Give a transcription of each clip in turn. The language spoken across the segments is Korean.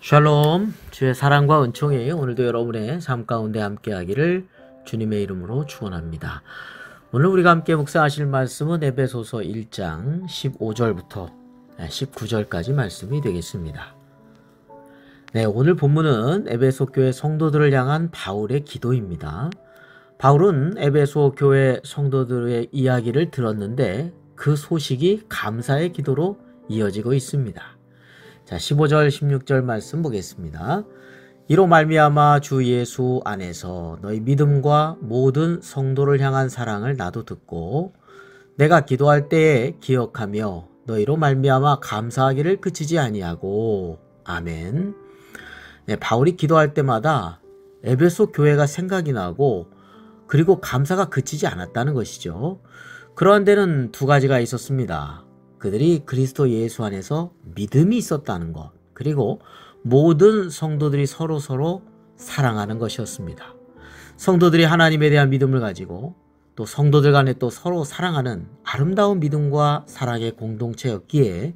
샬롬, 주의 사랑과 은총이 오늘도 여러분의 삶 가운데 함께하기를 주님의 이름으로 축원합니다. 오늘 우리가 함께 묵상하실 말씀은 에베소서 1장 15절부터 19절까지 말씀이 되겠습니다. 오늘 본문은 에베소 교회 성도들을 향한 바울의 기도입니다. 바울은 에베소 교회 성도들의 이야기를 들었는데 그 소식이 감사의 기도로 이어지고 있습니다. 자, 15절 16절 말씀 보겠습니다. 이로 말미암아 주 예수 안에서 너희 믿음과 모든 성도를 향한 사랑을 나도 듣고 내가 기도할 때에 기억하며 너희로 말미암아 감사하기를 그치지 아니하고. 아멘. 바울이 기도할 때마다 에베소 교회가 생각이 나고 그리고 감사가 그치지 않았다는 것이죠. 그러한 데는 두 가지가 있었습니다. 그들이 그리스도 예수 안에서 믿음이 있었다는 것, 그리고 모든 성도들이 서로 사랑하는 것이었습니다. 성도들이 하나님에 대한 믿음을 가지고 또 성도들 간에 또 서로 사랑하는 아름다운 믿음과 사랑의 공동체였기에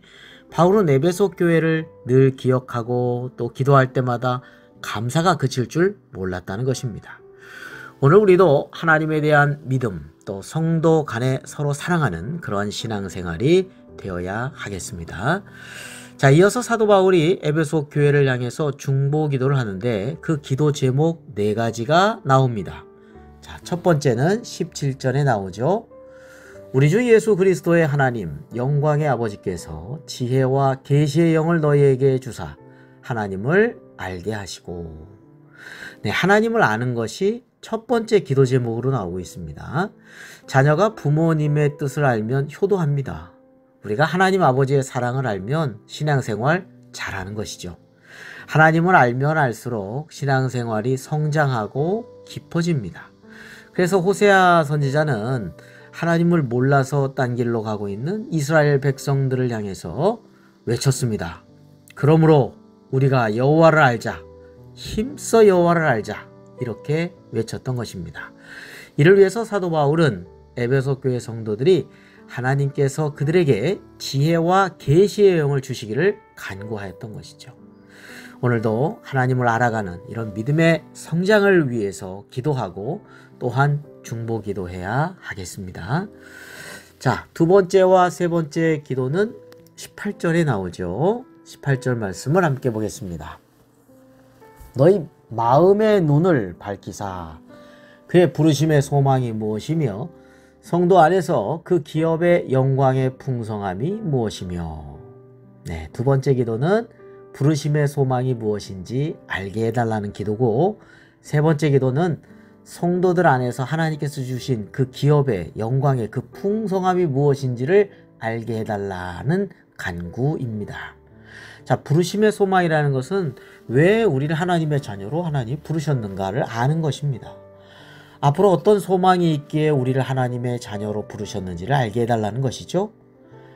바울은 에베소 교회를 늘 기억하고 또 기도할 때마다 감사가 그칠 줄 몰랐다는 것입니다. 오늘 우리도 하나님에 대한 믿음, 또 성도 간에 서로 사랑하는 그러한 신앙생활이 되어야 하겠습니다. 자, 이어서 사도 바울이 에베소 교회를 향해서 중보 기도를 하는데 그 기도 제목 4가지가 나옵니다. 자, 첫 번째는 17절에 나오죠. 우리 주 예수 그리스도의 하나님 영광의 아버지께서 지혜와 계시의 영을 너희에게 주사 하나님을 알게 하시고. 하나님을 아는 것이 첫 번째 기도 제목으로 나오고 있습니다. 자녀가 부모님의 뜻을 알면 효도합니다. 우리가 하나님 아버지의 사랑을 알면 신앙생활 잘하는 것이죠. 하나님을 알면 알수록 신앙생활이 성장하고 깊어집니다. 그래서 호세아 선지자는 하나님을 몰라서 딴 길로 가고 있는 이스라엘 백성들을 향해서 외쳤습니다. 그러므로 우리가 여호와를 알자, 힘써 여호와를 알자, 이렇게 외쳤던 것입니다. 이를 위해서 사도 바울은 에베소 교회 성도들이 하나님께서 그들에게 지혜와 계시의 영을 주시기를 간구하였던 것이죠. 오늘도 하나님을 알아가는 이런 믿음의 성장을 위해서 기도하고 또한 중보 기도해야 하겠습니다. 자, 두 번째와 세 번째 기도는 18절에 나오죠. 18절 말씀을 함께 보겠습니다. 너희 마음의 눈을 밝히사 그의 부르심의 소망이 무엇이며 성도 안에서 그 기업의 영광의 풍성함이 무엇이며. 두 번째 기도는 부르심의 소망이 무엇인지 알게 해달라는 기도고, 세 번째 기도는 성도들 안에서 하나님께서 주신 그 기업의 영광의 그 풍성함이 무엇인지를 알게 해달라는 간구입니다. 자, 부르심의 소망이라는 것은 왜 우리를 하나님의 자녀로 하나님이 부르셨는가를 아는 것입니다. 앞으로 어떤 소망이 있기에 우리를 하나님의 자녀로 부르셨는지를 알게 해달라는 것이죠.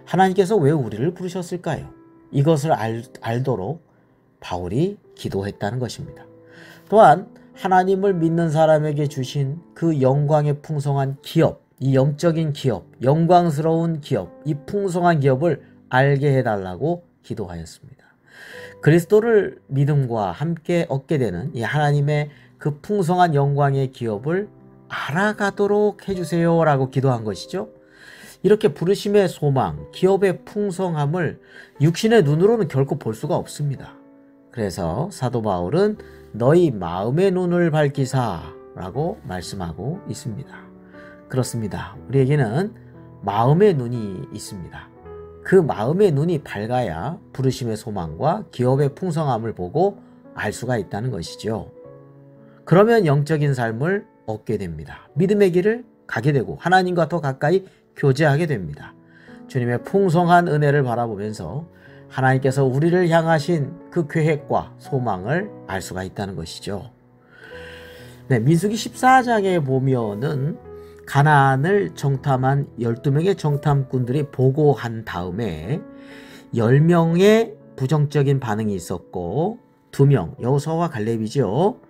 하나님께서 왜 우리를 부르셨을까요? 이것을 알도록 바울이 기도했다는 것입니다. 또한 하나님을 믿는 사람에게 주신 그 영광의 풍성한 기업, 이 영적인 기업, 영광스러운 기업, 이 풍성한 기업을 알게 해달라고 기도하였습니다. 그리스도를 믿음과 함께 얻게 되는 이 하나님의 그 풍성한 영광의 기업을 알아가도록 해주세요 라고 기도한 것이죠. 이렇게 부르심의 소망, 기업의 풍성함을 육신의 눈으로는 결코 볼 수가 없습니다. 그래서 사도 바울은 너희 마음의 눈을 밝히사 라고 말씀하고 있습니다. 그렇습니다. 우리에게는 마음의 눈이 있습니다. 그 마음의 눈이 밝아야 부르심의 소망과 기업의 풍성함을 보고 알 수가 있다는 것이죠. 그러면 영적인 삶을 얻게 됩니다. 믿음의 길을 가게 되고 하나님과 더 가까이 교제하게 됩니다. 주님의 풍성한 은혜를 바라보면서 하나님께서 우리를 향하신 그 계획과 소망을 알 수가 있다는 것이죠. 민수기 14장에 보면은 가나안을 정탐한 12명의 정탐꾼들이 보고한 다음에 10명의 부정적인 반응이 있었고 2명, 여호수아와 갈렙이죠.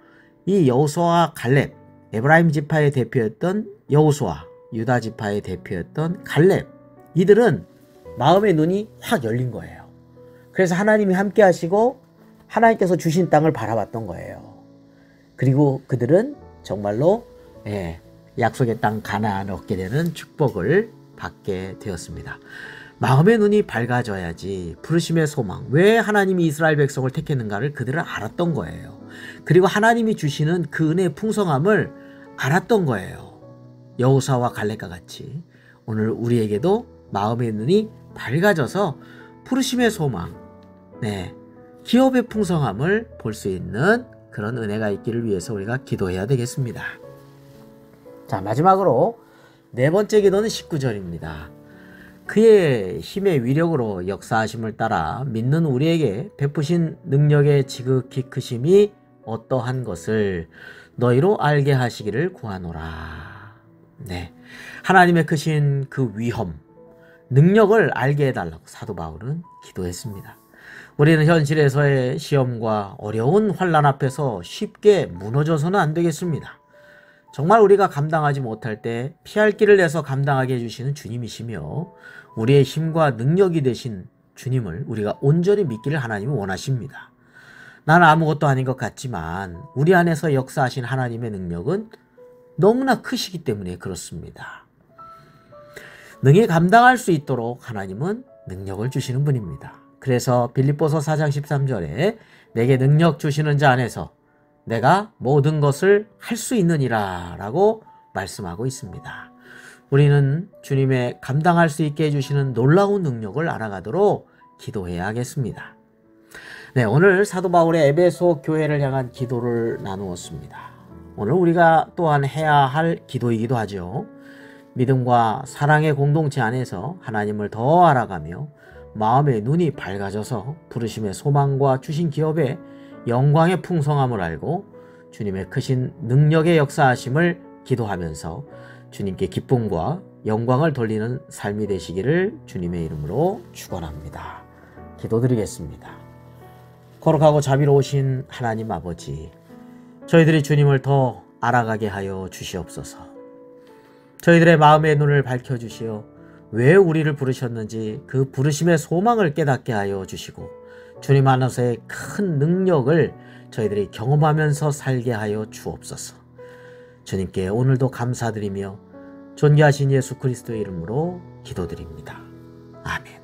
이 여호수아와 갈렙, 에브라임 지파의 대표였던 여호수아, 유다 지파의 대표였던 갈렙, 이들은 마음의 눈이 확 열린 거예요. 그래서 하나님이 함께 하시고 하나님께서 주신 땅을 바라봤던 거예요. 그리고 그들은 정말로 약속의 땅 가나안을 얻게 되는 축복을 받게 되었습니다. 마음의 눈이 밝아져야지 부르심의 소망, 왜 하나님이 이스라엘 백성을 택했는가를 그들은 알았던 거예요. 그리고 하나님이 주시는 그 은혜의 풍성함을 알았던 거예요. 여호수아와 갈렙과 같이 오늘 우리에게도 마음의 눈이 밝아져서 부르심의 소망, 기업의 풍성함을 볼 수 있는 그런 은혜가 있기를 위해서 우리가 기도해야 되겠습니다. 자, 마지막으로 네 번째 기도는 19절입니다. 그의 힘의 위력으로 역사하심을 따라 믿는 우리에게 베푸신 능력의 지극히 크심이 어떠한 것을 너희로 알게 하시기를 구하노라. 하나님의 크신 그 위험, 능력을 알게 해달라고 사도 바울은 기도했습니다. 우리는 현실에서의 시험과 어려운 환난 앞에서 쉽게 무너져서는 안 되겠습니다. 정말 우리가 감당하지 못할 때 피할 길을 내서 감당하게 해주시는 주님이시며 우리의 힘과 능력이 되신 주님을 우리가 온전히 믿기를 하나님은 원하십니다. 나는 아무것도 아닌 것 같지만 우리 안에서 역사하신 하나님의 능력은 너무나 크시기 때문에 그렇습니다. 능히 감당할 수 있도록 하나님은 능력을 주시는 분입니다. 그래서 빌립보서 4장 13절에 내게 능력 주시는 자 안에서 내가 모든 것을 할 수 있느니라 라고 말씀하고 있습니다. 우리는 주님의 감당할 수 있게 해주시는 놀라운 능력을 알아가도록 기도해야 하겠습니다. 오늘 사도 바울의 에베소 교회를 향한 기도를 나누었습니다. 오늘 우리가 또한 해야 할 기도이기도 하죠. 믿음과 사랑의 공동체 안에서 하나님을 더 알아가며 마음의 눈이 밝아져서 부르심의 소망과 주신 기업의 영광의 풍성함을 알고 주님의 크신 능력의 역사하심을 기도하면서 주님께 기쁨과 영광을 돌리는 삶이 되시기를 주님의 이름으로 축원합니다. 기도드리겠습니다. 거룩하고 자비로우신 하나님 아버지, 저희들이 주님을 더 알아가게 하여 주시옵소서. 저희들의 마음의 눈을 밝혀주시어 왜 우리를 부르셨는지 그 부르심의 소망을 깨닫게 하여 주시고 주님 안에서의 큰 능력을 저희들이 경험하면서 살게 하여 주옵소서. 주님께 오늘도 감사드리며 존귀하신 예수 그리스도의 이름으로 기도드립니다. 아멘.